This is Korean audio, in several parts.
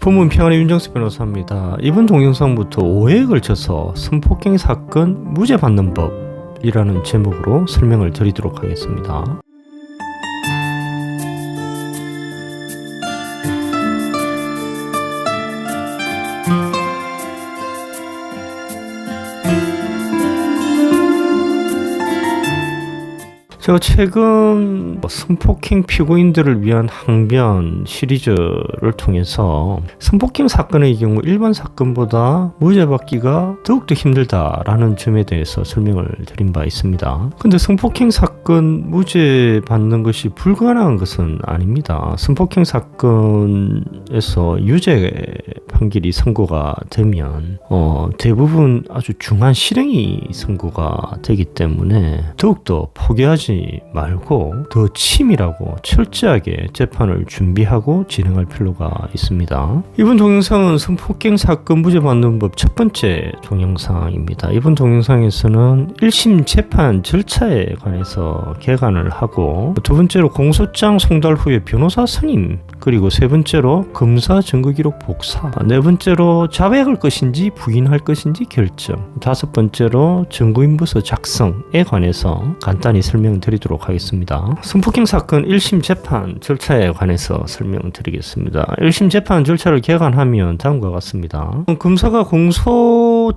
부문 평안의 윤정수 변호사입니다. 이번 동영상부터 5회에 걸쳐서 성폭행 사건 무죄 받는 법이라는 제목으로 설명을 드리도록 하겠습니다. 제가 최근 성폭행 피고인들을 위한 항변 시리즈를 통해서 성폭행 사건의 경우 일반 사건보다 무죄 받기가 더욱더 힘들다라는 점에 대해서 설명을 드린 바 있습니다. 근데 성폭행 사건 무죄 받는 것이 불가능한 것은 아닙니다. 성폭행 사건에서 유죄 판결이 선고가 되면 대부분 아주 중한 실형이 선고가 되기 때문에 더욱더 포기하지 말고 더 치밀하고 철저하게 재판을 준비하고 진행할 필요가 있습니다. 이번 동영상은 성폭행 사건 무죄 받는 법 첫 번째 동영상입니다. 이번 동영상에서는 1심 재판 절차에 관해서 개관을 하고, 두 번째로 공소장 송달 후에 변호사 선임, 그리고 세 번째로 검사 증거기록 복사, 네 번째로 자백할 것인지 부인할 것인지 결정, 다섯 번째로 증거인부서 작성에 관해서 간단히 설명드리도록 하겠습니다. 성폭행 사건 1심 재판 절차에 관해서 설명드리겠습니다. 1심 재판 절차를 개관하면 다음과 같습니다. 검사가 공소장을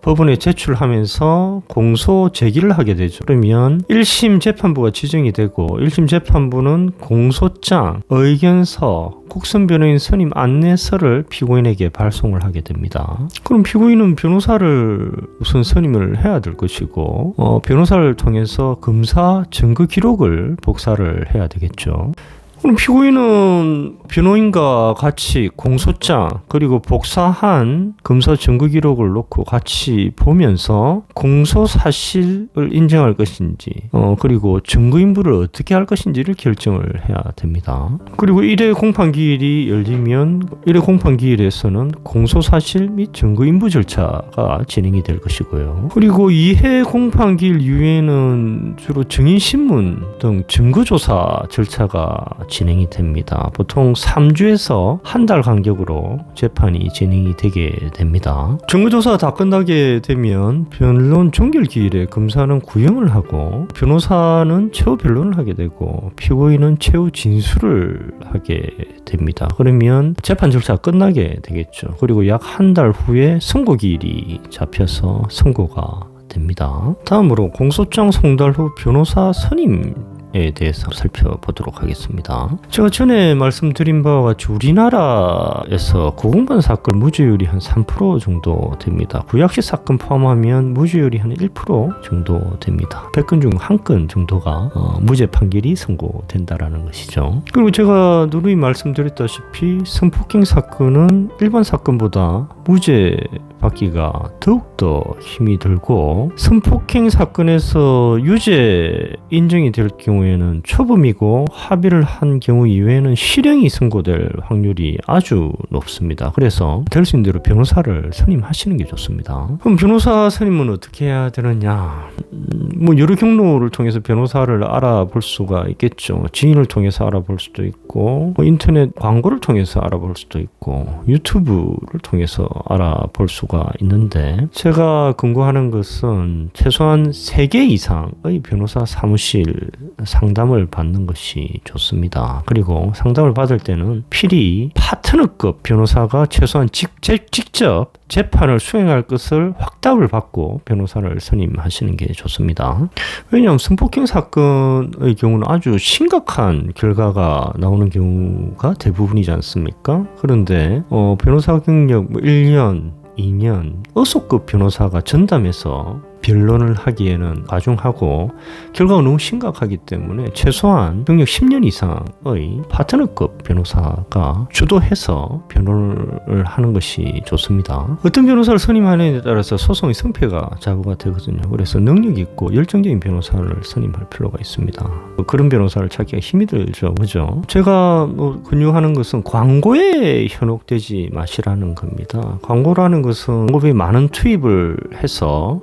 법원에 제출하면서 공소 제기를 하게 되죠. 그러면 1심 재판부가 지정이 되고 1심 재판부는 공소장, 의견서, 국선 변호인 선임 안내서를 피고인에게 발송을 하게 됩니다. 그럼 피고인은 변호사를 우선 선임을 해야 될 것이고, 변호사를 통해서 검사 증거 기록을 복사를 해야 되겠죠. 그럼 피고인은 변호인과 같이 공소장 그리고 복사한 검사 증거 기록을 놓고 같이 보면서 공소 사실을 인정할 것인지 그리고 증거인부를 어떻게 할 것인지를 결정을 해야 됩니다. 그리고 1회 공판기일이 열리면 1회 공판기일에서는 공소 사실 및 증거인부 절차가 진행이 될 것이고요. 그리고 2회 공판기일 이후에는 주로 증인신문 등 증거조사 절차가 진행이 됩니다. 보통 3주에서 한 달 간격으로 재판이 진행이 되게 됩니다. 증거조사가 다 끝나게 되면 변론 종결기일에 검사는 구형을 하고 변호사는 최후 변론을 하게 되고 피고인은 최후 진술을 하게 됩니다. 그러면 재판 절차가 끝나게 되겠죠. 그리고 약 한 달 후에 선고기일이 잡혀서 선고가 됩니다. 다음으로 공소장 송달 후 변호사 선임에 대해서 살펴보도록 하겠습니다. 제가 전에 말씀드린 바와 같이 우리나라에서 고공반 사건 무죄율이 한 3% 정도 됩니다. 구약식 사건 포함하면 무죄율이 한 1% 정도 됩니다. 100건 중 1건 정도가 무죄 판결이 선고된다라는 것이죠. 그리고 제가 누누이 말씀드렸다시피 성폭행 사건은 일반 사건보다 무죄 받기가 더욱더 힘이 들고, 성폭행 사건에서 유죄 인정이 될 경우에는 초범이고 합의를 한 경우 이외에는 실형이 선고될 확률이 아주 높습니다. 그래서 될 수 있는 대로 변호사를 선임하시는 게 좋습니다. 그럼 변호사 선임은 어떻게 해야 되느냐? 여러 경로를 통해서 변호사를 알아볼 수가 있겠죠. 지인을 통해서 알아볼 수도 있고, 인터넷 광고를 통해서 알아볼 수도 있고, 유튜브를 통해서 알아볼 수가 있는데, 제가 권고하는 것은 최소한 3개 이상의 변호사 사무실 상담을 받는 것이 좋습니다. 그리고 상담을 받을 때는 필히 파트너급 변호사가 최소한 직접 재판을 수행할 것을 확답을 받고 변호사를 선임하시는 게 좋습니다. 왜냐하면 성폭행 사건의 경우는 아주 심각한 결과가 나오는 경우가 대부분이지 않습니까? 그런데 변호사 경력 1년, 2년 어소급 변호사가 전담해서 변론을 하기에는 가중하고 결과가 너무 심각하기 때문에 최소한 경력 10년 이상의 파트너급 변호사가 주도해서 변론을 하는 것이 좋습니다. 어떤 변호사를 선임하느냐에 따라서 소송의 성패가 좌우가 되거든요. 그래서 능력 있고 열정적인 변호사를 선임할 필요가 있습니다. 그런 변호사를 찾기가 힘이 들죠. 그죠? 제가 권유하는 것은 광고에 현혹되지 마시라는 겁니다. 광고라는 것은 광고비에 많은 투입을 해서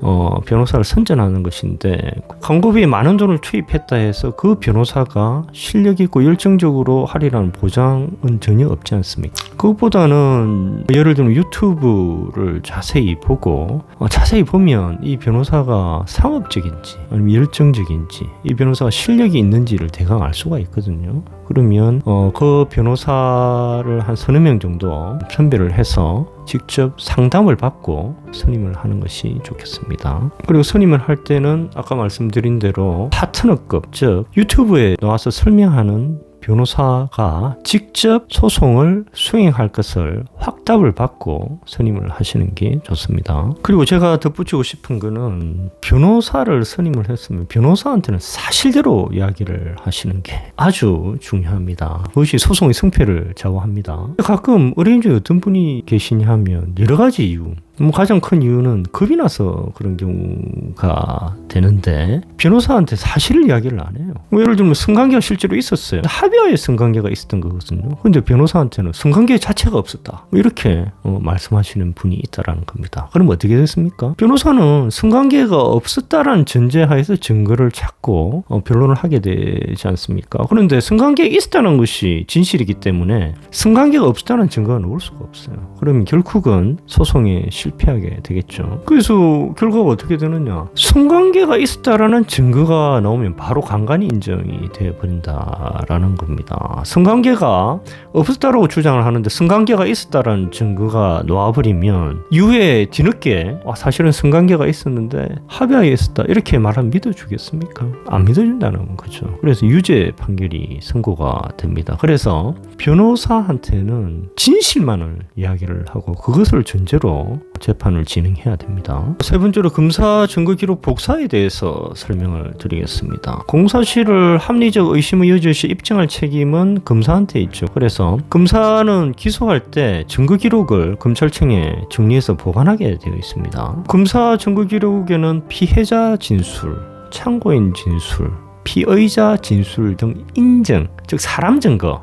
변호사를 선전하는 것인데 광고비에 많은 돈을 투입했다 해서 그 변호사가 실력 있고 열정적으로 하리라는 보장은 전혀 없지 않습니까? 그것보다는 예를 들면 유튜브를 자세히 보고 자세히 보면 이 변호사가 상업적인지 아니면 열정적인지 이 변호사가 실력이 있는지를 대강 알 수가 있거든요. 그러면 그 변호사를 한 서너 명 정도 선별을 해서 직접 상담을 받고 선임을 하는 것이 좋겠습니다. 그리고 선임을 할 때는 아까 말씀드린 대로 파트너급, 즉 유튜브에 나와서 설명하는 변호사가 직접 소송을 수행할 것을 확답을 받고 선임을 하시는 게 좋습니다. 그리고 제가 덧붙이고 싶은 거는 변호사를 선임을 했으면 변호사한테는 사실대로 이야기를 하시는 게 아주 중요합니다. 그것이 소송의 승패를 좌우합니다. 가끔 의뢰인 중에 어떤 분이 계시냐 하면 여러 가지 이유, 가장 큰 이유는 겁이 나서 그런 경우가 되는데 변호사한테 사실을 이야기를 안 해요. 예를 들면 성관계가 실제로 있었어요. 합의하에 성관계가 있었던 거거든요. 근데 변호사한테는 성관계 자체가 없었다, 이렇게 말씀하시는 분이 있다라는 겁니다. 그럼 어떻게 됐습니까? 변호사는 성관계가 없었다라는 전제하에서 증거를 찾고 변론을 하게 되지 않습니까? 그런데 성관계가 있었다는 것이 진실이기 때문에 성관계가 없었다는 증거가 나올 수가 없어요. 그러면 결국은 소송에 실패하게 되겠죠. 그래서 결과가 어떻게 되느냐, 성관계가 있었다라는 증거가 나오면 바로 강간이 인정이 되어버린다라는 겁니다. 성관계가 없었다라고 주장을 하는데 성관계가 있었다라는 증거가 나와버리면 이후에 뒤늦게 사실은 성관계가 있었는데 합의하에 있었다 이렇게 말하면 믿어주겠습니까? 안 믿어준다는 거죠. 그래서 유죄 판결이 선고가 됩니다. 그래서 변호사한테는 진실만을 이야기를 하고 그것을 전제로 재판을 진행해야 됩니다. 세 번째로 검사 증거기록 복사에 대해서 설명을 드리겠습니다. 공사실을 합리적 의심의 여지 없이 입증할 책임은 검사한테 있죠. 그래서 검사는 기소할 때 증거기록을 검찰청에 정리해서 보관하게 되어 있습니다. 검사 증거기록에는 피해자 진술, 참고인 진술, 피의자 진술 등 인증, 즉 사람 증거,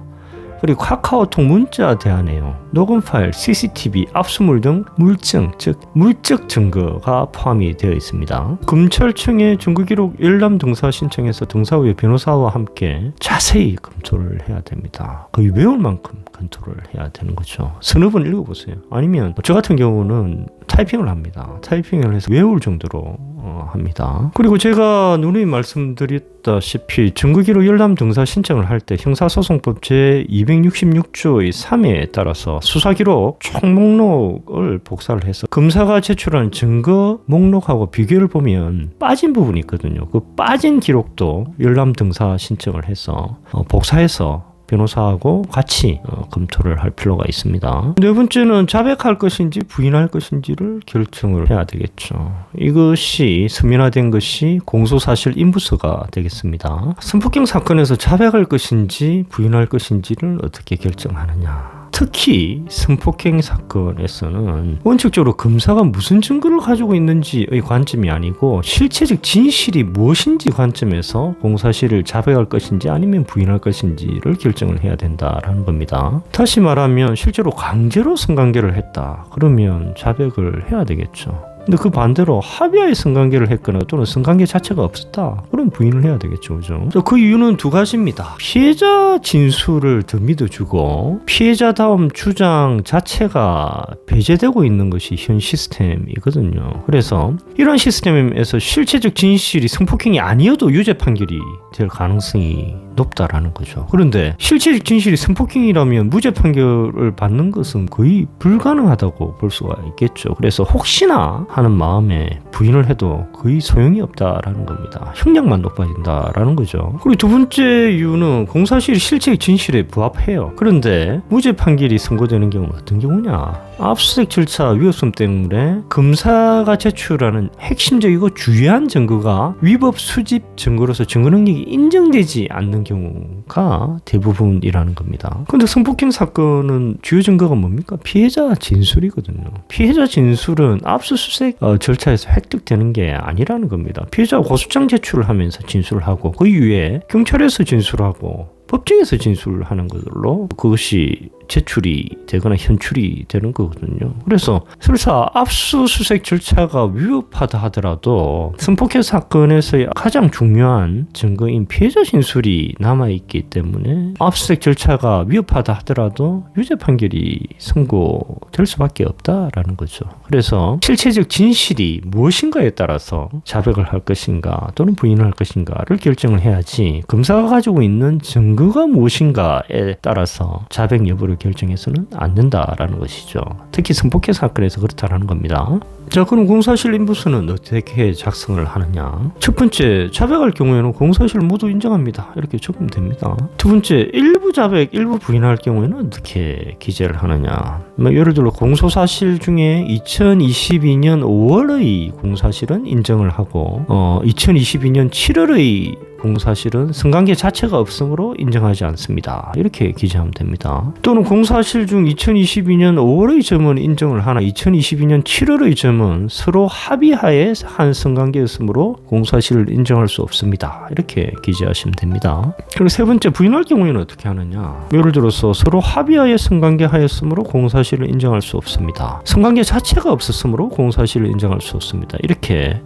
그리고 카카오톡 문자 대화 내용, 녹음 파일, CCTV, 압수물 등 물증, 즉 물적 증거가 포함이 되어 있습니다. 검찰청에 증거기록 열람 등사 신청해서 등사 후에 변호사와 함께 자세히 검토를 해야 됩니다. 거의 외울 만큼 검토를 해야 되는 거죠. 서너 번 읽어보세요. 아니면 저 같은 경우는 타이핑을 합니다. 타이핑을 해서 외울 정도로 합니다. 그리고 제가 누누이 말씀드렸다시피 증거기록 열람 등사 신청을 할 때 형사소송법 제266조의 3회에 따라서 수사기록 총 목록을 복사를 해서 검사가 제출한 증거 목록하고 비교를 보면 빠진 부분이 있거든요. 그 빠진 기록도 열람 등사 신청을 해서 복사해서 변호사하고 같이 검토를 할 필요가 있습니다. 네 번째는 자백할 것인지 부인할 것인지를 결정을 해야 되겠죠. 이것이 서면화된 것이 공소사실 인부서가 되겠습니다. 성폭행 사건에서 자백할 것인지 부인할 것인지를 어떻게 결정하느냐. 특히 성폭행 사건에서는 원칙적으로 검사가 무슨 증거를 가지고 있는지의 관점이 아니고 실체적 진실이 무엇인지 관점에서 공사실을 자백할 것인지 아니면 부인할 것인지를 결정을 해야 된다라는 겁니다. 다시 말하면 실제로 강제로 성관계를 했다, 그러면 자백을 해야 되겠죠. 근데 그 반대로 합의하에 성관계를 했거나 또는 성관계 자체가 없었다, 그럼 부인을 해야 되겠죠. 그죠? 그 이유는 두 가지입니다. 피해자 진술을 더 믿어주고 피해자다움 주장 자체가 배제되고 있는 것이 현 시스템이거든요. 그래서 이런 시스템에서 실체적 진실이 성폭행이 아니어도 유죄 판결이 될 가능성이 높다라는 거죠. 그런데 실체적 진실이 성폭행이라면 무죄 판결을 받는 것은 거의 불가능하다고 볼 수가 있겠죠. 그래서 혹시나 하는 마음에 부인을 해도 거의 소용이 없다라는 겁니다. 형량만 높아진다라는 거죠. 그리고 두 번째 이유는 공사실이 실체적 진실에 부합해요. 그런데 무죄 판결이 선고되는 경우는 어떤 경우냐? 압수수색 절차 위법성 때문에 검사가 제출하는 핵심적이고 주요한 증거가 위법 수집 증거로서 증거 능력이 인정되지 않는 경우가 대부분이라는 겁니다. 그런데 성폭행 사건은 주요 증거가 뭡니까? 피해자 진술이거든요. 피해자 진술은 압수수색 절차에서 획득되는 게 아니라는 겁니다. 피해자가 고소장 제출을 하면서 진술을 하고 그 이후에 경찰에서 진술하고 법정에서 진술하는 걸로 그것이 제출이 되거나 현출이 되는 거거든요. 그래서 설사 압수수색 절차가 위법하다 하더라도 성폭행 사건에서의 가장 중요한 증거인 피해자 진술이 남아있기 때문에 압수수색 절차가 위법하다 하더라도 유죄 판결이 선고될 수밖에 없다라는 거죠. 그래서 실체적 진실이 무엇인가에 따라서 자백을 할 것인가 또는 부인을 할 것인가를 결정을 해야지 검사가 가지고 있는 증거가 무엇인가에 따라서 자백 여부를 결정해서는 안 된다라는 것이죠. 특히 성폭행 사건에서 그렇다라는 겁니다. 자, 그럼 공사실 인부서는 어떻게 작성을 하느냐? 첫 번째, 자백할 경우에는 공사실 모두 인정합니다. 이렇게 적으면 됩니다. 두 번째, 일부 자백, 일부 부인할 경우에는 어떻게 기재를 하느냐? 예를 들어 공소사실 중에 2022년 5월의 공사실은 인정을 하고 2022년 7월의 공사실은 성관계 자체가 없으므로 인정하지 않습니다. 이렇게 기재하면 됩니다. 또는 공사실 중 2022년 5월의 점은 인정을 하나 2022년 7월의 점은 서로 합의하에 한 성관계였으므로 공사실을 인정할 수 없습니다. 이렇게 기재하시면 됩니다. 그리고 세 번째, 부인할 경우에는 어떻게 하느냐? 예를 들어서 서로 합의하에 성관계 하였으므로 공사실을 인정할 수 없습니다. 성관계 자체가 없었으므로 공사실을 인정할 수 없습니다. 이렇게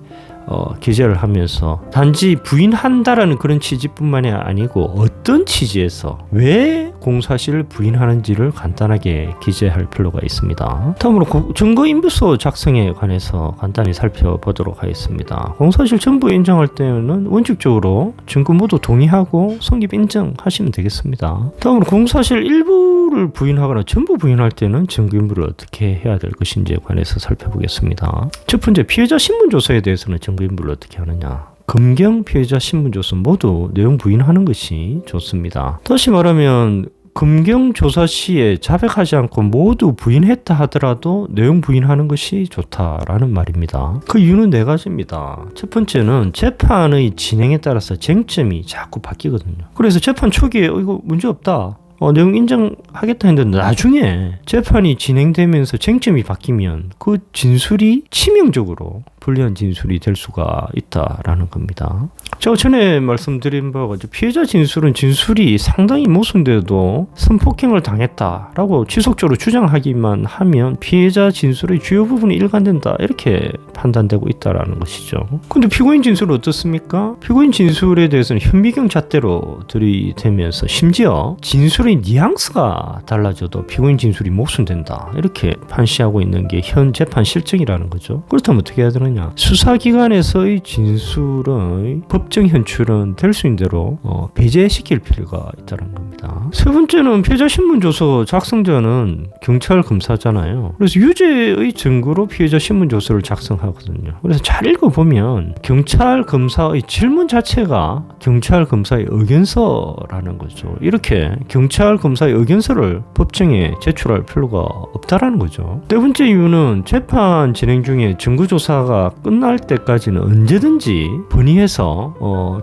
기재를 하면서 단지 부인한다라는 그런 취지뿐만이 아니고 어떤 취지에서 왜 공사실을 부인하는지를 간단하게 기재할 필요가 있습니다. 다음으로 증거인부서 작성에 관해서 간단히 살펴보도록 하겠습니다. 공사실 전부 인정할 때는 원칙적으로 증거 모두 동의하고 성립 인정하시면 되겠습니다. 다음으로 공사실 일부를 부인하거나 전부 부인할 때는 증거인부를 어떻게 해야 될 것인지에 관해서 살펴보겠습니다. 첫 번째, 피해자 신분조서에 대해서는 증거인부를 어떻게 하느냐? 검경 피해자 신분조서 모두 내용 부인하는 것이 좋습니다. 다시 말하면 검경 조사 시에 자백하지 않고 모두 부인했다 하더라도 내용 부인하는 것이 좋다라는 말입니다. 그 이유는 네 가지입니다. 첫 번째는 재판의 진행에 따라서 쟁점이 자꾸 바뀌거든요. 그래서 재판 초기에 이거 문제 없다, 내용 인정하겠다 했는데 나중에 재판이 진행되면서 쟁점이 바뀌면 그 진술이 치명적으로 불리한 진술이 될 수가 있다라는 겁니다. 제가 전에 말씀드린 바와 같이 피해자 진술은 진술이 상당히 모순돼도 성폭행을 당했다라고 지속적으로 주장하기만 하면 피해자 진술의 주요 부분이 일관된다 이렇게 판단되고 있다라는 것이죠. 근데 피고인 진술은 어떻습니까? 피고인 진술에 대해서는 현미경 잣대로 들이대면서 심지어 진술의 뉘앙스가 달라져도 피고인 진술이 모순된다 이렇게 판시하고 있는 게 현 재판 실정이라는 거죠. 그렇다면 어떻게 해야 되느냐? 수사기관에서의 진술의 법정 현출은 될 수 있는 대로 배제시킬 필요가 있다는 겁니다. 세 번째는 피해자 신분조서 작성자는 경찰 검사잖아요. 그래서 유죄의 증거로 피해자 신분조서를 작성하거든요. 그래서 잘 읽어보면 경찰 검사의 질문 자체가 경찰 검사의 의견서라는 거죠. 이렇게 경찰 검사의 의견서를 법정에 제출할 필요가 없다라는 거죠. 네 번째 이유는 재판 진행 중에 증거조사가 끝날 때까지는 언제든지 본의해서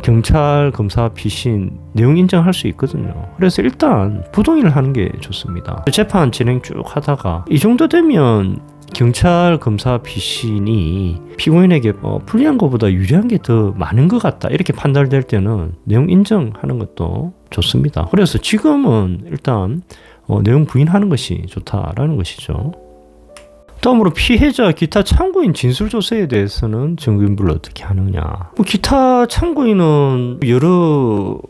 경찰 검사 피신 내용 인정할 수 있거든요. 그래서 일단 부동의를 하는 게 좋습니다. 재판 진행 쭉 하다가 이 정도 되면 경찰 검사 피신이 피고인에게 불리한 것보다 유리한 게 더 많은 것 같다 이렇게 판단될 때는 내용 인정하는 것도 좋습니다. 그래서 지금은 일단 내용 부인하는 것이 좋다라는 것이죠. 다음으로 피해자 기타 참고인 진술조서에 대해서는 증거인부를 어떻게 하느냐? 기타 참고인은 여러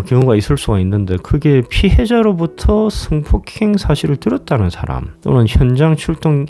경우가 있을 수가 있는데 그게 피해자로부터 성폭행 사실을 들었다는 사람 또는 현장 출동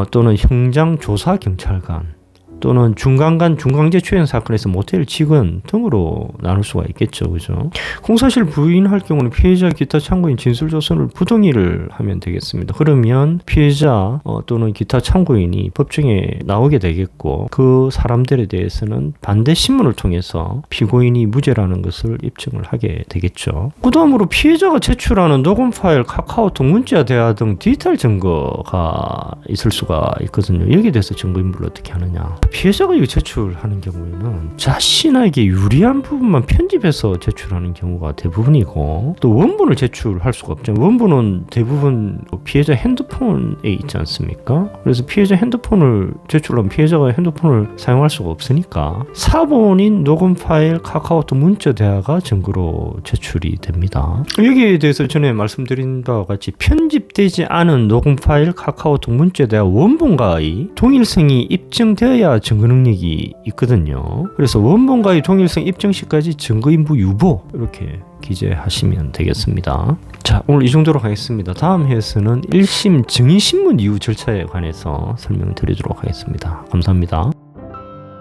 또는 현장 조사 경찰관 또는 중간간 중강제 추행 사건에서 모텔 직원 등으로 나눌 수가 있겠죠. 그죠? 공사실 부인할 경우는 피해자 기타 참고인 진술조서를 부동의를 하면 되겠습니다. 그러면 피해자 또는 기타 참고인이 법정에 나오게 되겠고 그 사람들에 대해서는 반대 신문을 통해서 피고인이 무죄라는 것을 입증을 하게 되겠죠. 그 다음으로 피해자가 제출하는 녹음 파일, 카카오톡, 문자 대화 등 디지털 증거가 있을 수가 있거든요. 여기에 대해서 증거인부를 어떻게 하느냐? 피해자가 이거 제출하는 경우에는 자신에게 유리한 부분만 편집해서 제출하는 경우가 대부분이고, 또 원본을 제출할 수가 없죠. 원본은 대부분 피해자 핸드폰에 있지 않습니까? 그래서 피해자 핸드폰을 제출하면 피해자가 핸드폰을 사용할 수가 없으니까 사본인 녹음 파일 카카오톡 문자 대화가 증거로 제출이 됩니다. 여기에 대해서 전에 말씀드린 바와 같이 편집되지 않은 녹음 파일 카카오톡 문자 대화 원본과의 동일성이 입증되어야 증거 능력이 있거든요. 그래서 원본과의 동일성 입증 시까지 증거인부 유보 이렇게 기재하시면 되겠습니다. 자, 오늘 이 정도로 하겠습니다. 다음 회에서는 1심 증인신문 이후 절차에 관해서 설명드리도록 하겠습니다. 감사합니다.